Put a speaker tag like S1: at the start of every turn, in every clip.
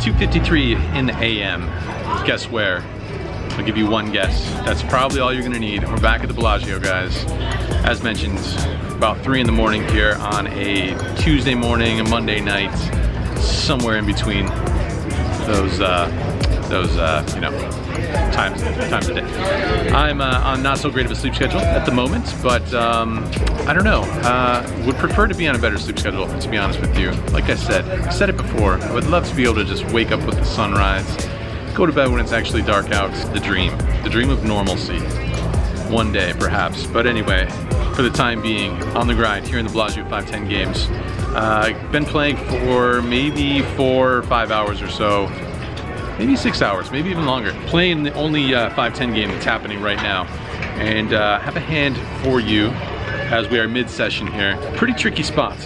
S1: 2:53 in the AM. Guess where? I'll give you one guess. That's probably all you're gonna need. We're back at the Bellagio, guys. As mentioned, about 3 in the morning here on a Tuesday morning, a Monday night, somewhere in between those you know, times of day. I'm on not so great of a sleep schedule at the moment, but I don't know. Would prefer to be on a better sleep schedule, to be honest with you. Like I said it before, I would love to be able to just wake up with the sunrise, go to bed when it's actually dark out. The dream of normalcy. One day, perhaps. But anyway, for the time being, on the grind here in the Bellagio 510 games. Been playing for maybe 4 or 5 hours or so. Maybe 6 hours, maybe even longer. Playing the only 510 game that's happening right now. And have a hand for you as we are mid-session here. Pretty tricky spot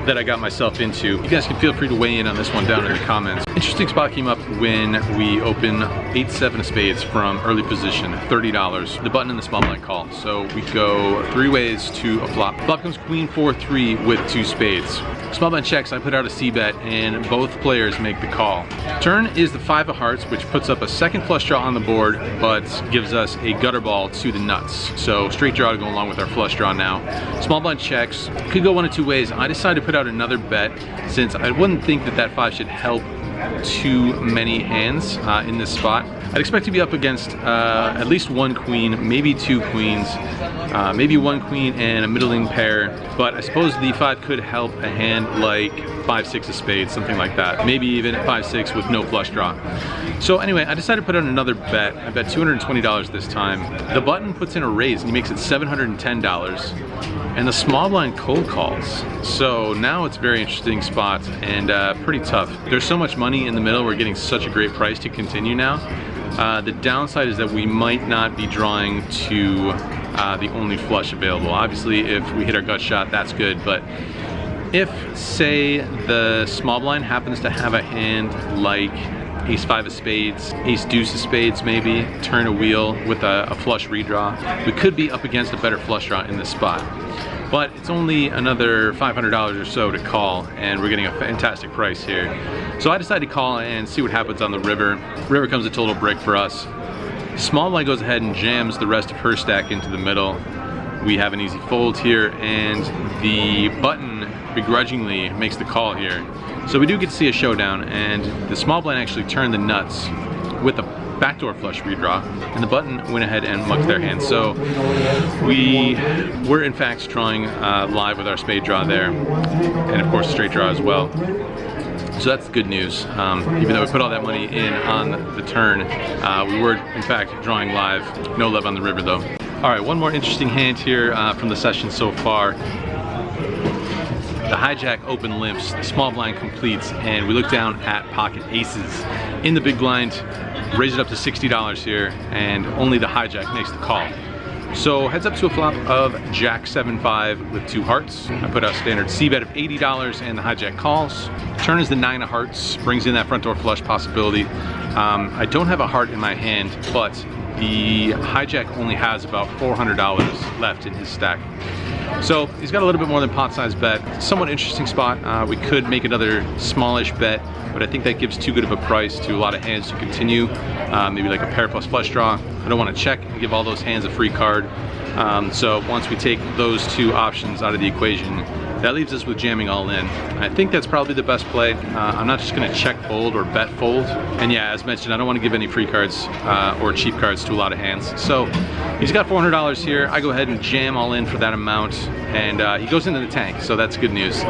S1: that I got myself into. You guys can feel free to weigh in on this one down in the comments. Interesting spot came up when we open 8-7 of spades from early position, $30. The button and the small blind call. So we go 3 ways to a flop. Flop comes queen 4-3 with 2 spades. Small blind checks, I put out a c-bet, and both players make the call. Turn is the 5 of hearts, which puts up a second flush draw on the board, but gives us a gutter ball to the nuts. So straight draw to go along with our flush draw now. Small blind checks, could go 1 of 2 ways. I decided to put out another bet, since I wouldn't think that that 5 should help too many hands in this spot. I'd expect to be up against at least 1 queen, maybe 2 queens, maybe 1 queen and a middling pair, but I suppose the 5 could help a hand like 5-6 of spades, something like that. Maybe even 5-6 with no flush draw. So anyway, I decided to put out another bet. I bet $220 this time. The button puts in a raise and he makes it $710. And the small blind cold calls. So now it's a very interesting spot and pretty tough. There's so much money in the middle, we're getting such a great price to continue now. The downside is that we might not be drawing to the only flush available. Obviously, if we hit our gut shot, that's good, but if, say, the small blind happens to have a hand like ace-5 of spades, ace-deuce of spades maybe, turn a wheel with a flush redraw, we could be up against a better flush draw in this spot. But it's only another $500 or so to call, and we're getting a fantastic price here. So I decided to call and see what happens on the river. River comes a total brick for us. Small blind goes ahead and jams the rest of her stack into the middle. We have an easy fold here, and the button begrudgingly makes the call here. So we do get to see a showdown, and the small blind actually turned the nuts with a backdoor flush redraw, and the button went ahead and mucked their hand. So we were in fact drawing live with our spade draw there, and of course straight draw as well. So that's good news. Even though we put all that money in on the turn, we were in fact drawing live. No love on the river though. All right, one more interesting hand here from the session so far. The hijack open limps, the small blind completes, and we look down at pocket aces. In the big blind, raise it up to $60 here, and only the hijack makes the call. So heads up to a flop of jack 7-5 with 2 hearts. I put out standard c-bet of $80 and the hijack calls. Turn is the 9 of hearts, brings in that front door flush possibility. I don't have a heart in my hand, but the hijack only has about $400 left in his stack. So he's got a little bit more than pot size bet. Somewhat interesting spot. We could make another smallish bet, but I think that gives too good of a price to a lot of hands to continue. Maybe like a pair plus flush draw. I don't want to check and give all those hands a free card. So once we take those 2 options out of the equation, that leaves us with jamming all in. I think that's probably the best play. I'm not just gonna check fold or bet fold. And yeah, as mentioned, I don't wanna give any free cards or cheap cards to a lot of hands. So he's got $400 here. I go ahead and jam all in for that amount, and he goes into the tank, so that's good news.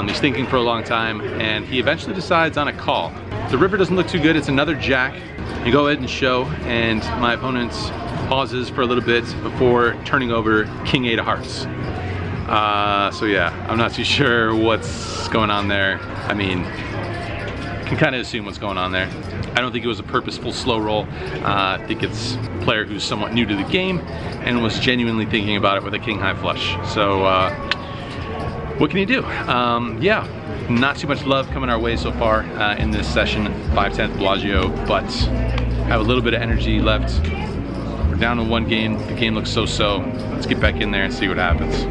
S1: He's thinking for a long time, and he eventually decides on a call. The river doesn't look too good, it's another jack. You go ahead and show, and my opponent pauses for a little bit before turning over king 8 of hearts. So yeah, I'm not too sure what's going on there. I mean, can kind of assume what's going on there. I don't think it was a purposeful slow roll. I think it's a player who's somewhat new to the game and was genuinely thinking about it with a king high flush. So what can you do? Yeah, not too much love coming our way so far in this session, 510th Bellagio, but have a little bit of energy left. We're down to 1 game. The game looks so-so. Let's get back in there and see what happens.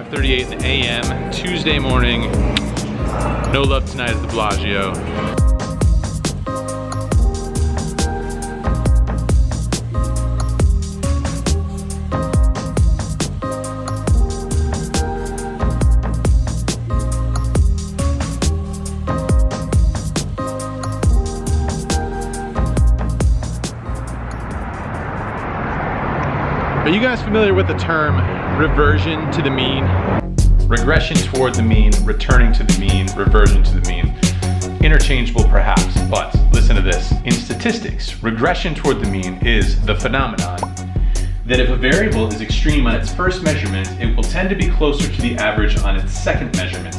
S1: 5:38 in the AM, Tuesday morning. No love tonight at the Bellagio. Are you guys familiar with the term reversion to the mean? Regression toward the mean, returning to the mean, reversion to the mean. Interchangeable perhaps, but listen to this. In statistics, regression toward the mean is the phenomenon that if a variable is extreme on its first measurement, it will tend to be closer to the average on its second measurement.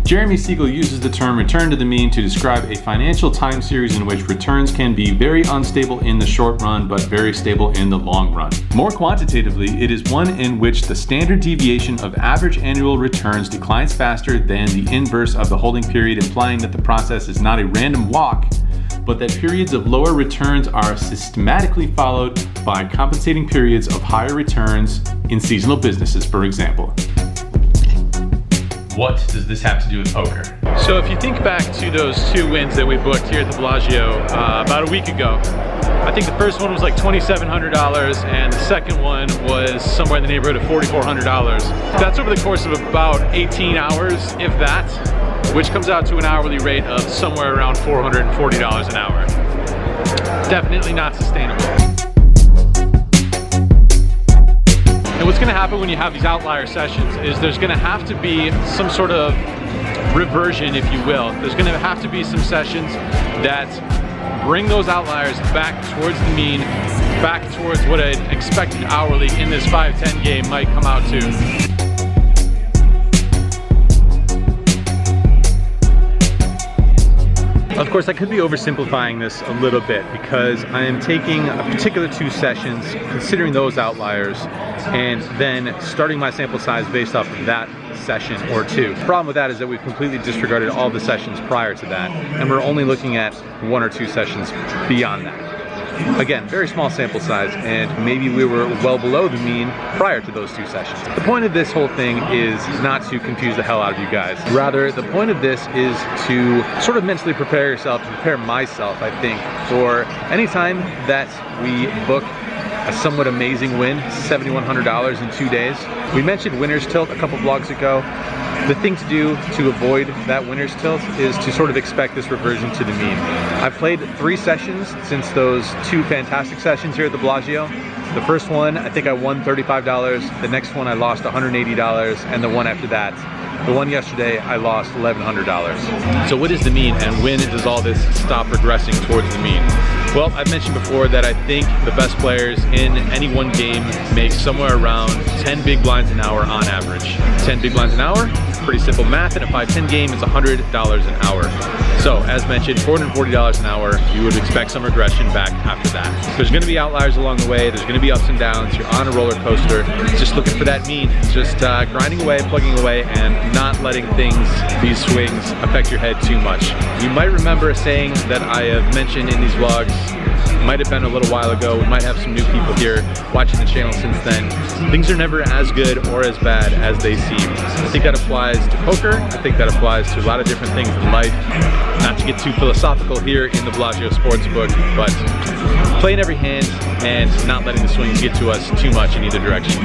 S1: Jeremy Siegel uses the term return to the mean to describe a financial time series in which returns can be very unstable in the short run, but very stable in the long run. More quantitatively, it is one in which the standard deviation of average annual returns declines faster than the inverse of the holding period, implying that the process is not a random walk, but that periods of lower returns are systematically followed by compensating periods of higher returns in seasonal businesses, for example. What does this have to do with poker? So if you think back to those 2 wins that we booked here at the Bellagio about a week ago, I think the first one was like $2,700 and the second one was somewhere in the neighborhood of $4,400. That's over the course of about 18 hours, if that, which comes out to an hourly rate of somewhere around $440 an hour. Definitely not sustainable. And what's gonna happen when you have these outlier sessions is there's gonna have to be some sort of reversion, if you will. There's gonna have to be some sessions that bring those outliers back towards the mean, back towards what an expected hourly in this 5-10 game might come out to. Of course, I could be oversimplifying this a little bit because I am taking a particular 2 sessions, considering those outliers, and then starting my sample size based off of that session or 2. The problem with that is that we've completely disregarded all the sessions prior to that, and we're only looking at 1 or 2 sessions beyond that. Again, very small sample size, and maybe we were well below the mean prior to those 2 sessions. The point of this whole thing is not to confuse the hell out of you guys. Rather, the point of this is to sort of mentally prepare yourself, to prepare myself, I think, for any time that we book a somewhat amazing win, $7,100 in 2 days. We mentioned winner's tilt a couple vlogs ago. The thing to do to avoid that winner's tilt is to sort of expect this reversion to the mean. I've played 3 sessions since those 2 fantastic sessions here at the Bellagio. The first one, I think I won $35. The next one I lost $180, and the one after that, the one yesterday, I lost $1,100. So what is the mean, and when does all this stop regressing towards the mean? Well, I've mentioned before that I think the best players in any one game make somewhere around 10 big blinds an hour on average. 10 big blinds an hour, pretty simple math. In a 5-10 game, it's $100 an hour. So, as mentioned, $440 an hour, you would expect some regression back after that. There's gonna be outliers along the way, there's gonna be ups and downs, you're on a roller coaster, just looking for that mean, just grinding away, plugging away, and not letting these swings affect your head too much. You might remember a saying that I have mentioned in these vlogs, might have been a little while ago. We might have some new people here watching the channel since then. Things are never as good or as bad as they seem. I think that applies to poker. I think that applies to a lot of different things in life. Not to get too philosophical here in the Bellagio Sportsbook, but playing every hand and not letting the swings get to us too much in either direction.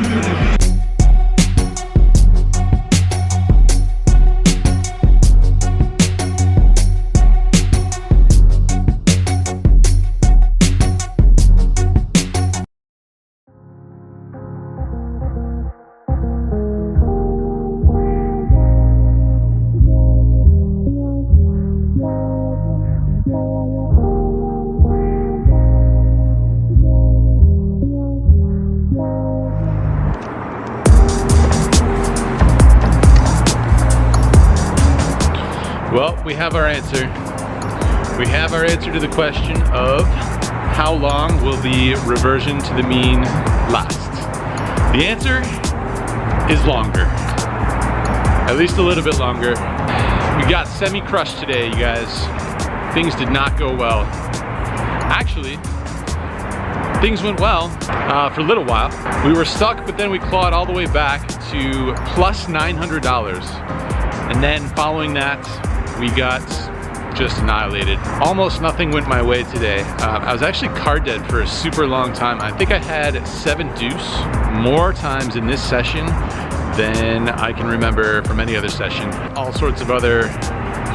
S1: Well, we have our answer. We have our answer to the question of how long will the reversion to the mean last? The answer is longer. At least a little bit longer. We got semi-crushed today, you guys. Things did not go well. Actually, things went well for a little while. We were stuck, but then we clawed all the way back to plus $900. And then following that, we got just annihilated. Almost nothing went my way today. I was actually card dead for a super long time. I think I had 7 deuce more times in this session than I can remember from any other session. All sorts of other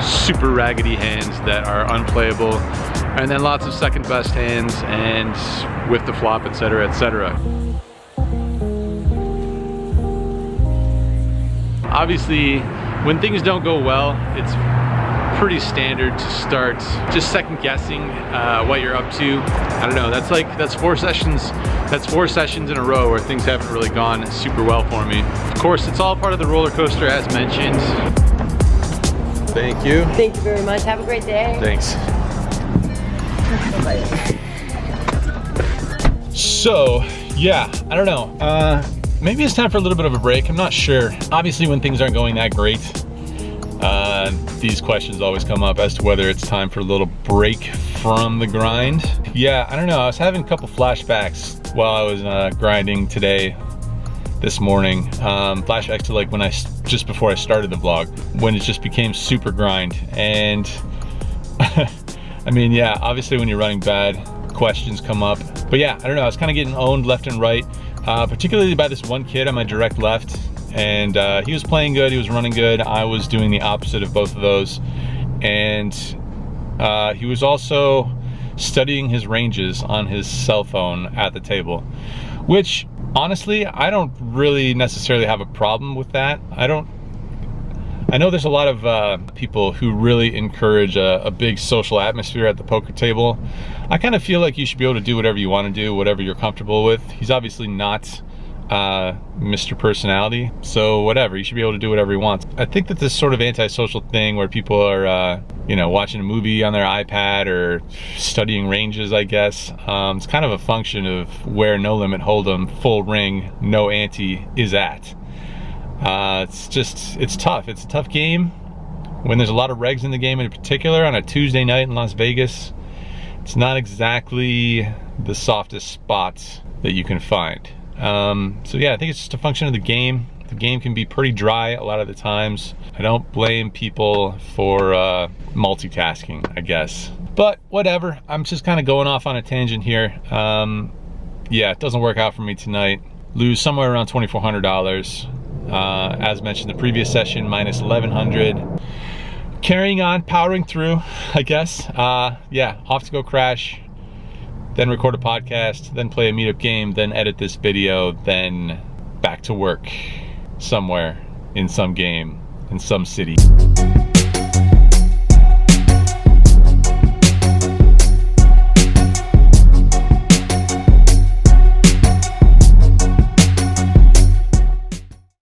S1: super raggedy hands that are unplayable, and then lots of second best hands and with the flop, etc., etc. Obviously, when things don't go well, it's pretty standard to start just second guessing what you're up to. I don't know, that's 4 sessions. That's 4 sessions in a row where things haven't really gone super well for me. Of course, it's all part of the roller coaster, as mentioned. Thank you.
S2: Thank you very much. Have a great day.
S1: Thanks. So, yeah, I don't know. Maybe it's time for a little bit of a break. I'm not sure. Obviously, when things aren't going that great, these questions always come up as to whether it's time for a little break from the grind. Yeah, I don't know. I was having a couple flashbacks while I was grinding today, this morning. Flashbacks to like when just before I started the vlog, when it just became super grind. And I mean, yeah, obviously when you're running bad, questions come up. But yeah, I don't know, I was kind of getting owned left and right, particularly by this one kid on my direct left. And he was playing good, he was running good. I was doing the opposite of both of those. And he was also studying his ranges on his cell phone at the table, which honestly, I don't really necessarily have a problem with that. I know there's a lot of people who really encourage a big social atmosphere at the poker table. I kind of feel like you should be able to do whatever you want to do, whatever you're comfortable with. He's obviously not Mr. Personality, so whatever, you should be able to do whatever he wants. I think that this sort of antisocial thing where people are you know, watching a movie on their iPad or studying ranges, I guess, it's kind of a function of where No Limit Hold'em, full ring, no ante is at. It's tough. It's a tough game when there's a lot of regs in the game, in particular on a Tuesday night in Las Vegas. It's not exactly the softest spot that you can find. So yeah, I think it's just a function of the game. The game can be pretty dry a lot of the times. I don't blame people for multitasking, I guess. But whatever, I'm just kind of going off on a tangent here. Yeah, it doesn't work out for me tonight. Lose somewhere around $2,400. As mentioned, the previous session, minus 1,100. Carrying on, powering through, I guess. Yeah, off to go crash, then record a podcast, then play a meetup game, then edit this video, then back to work somewhere in some game, in some city.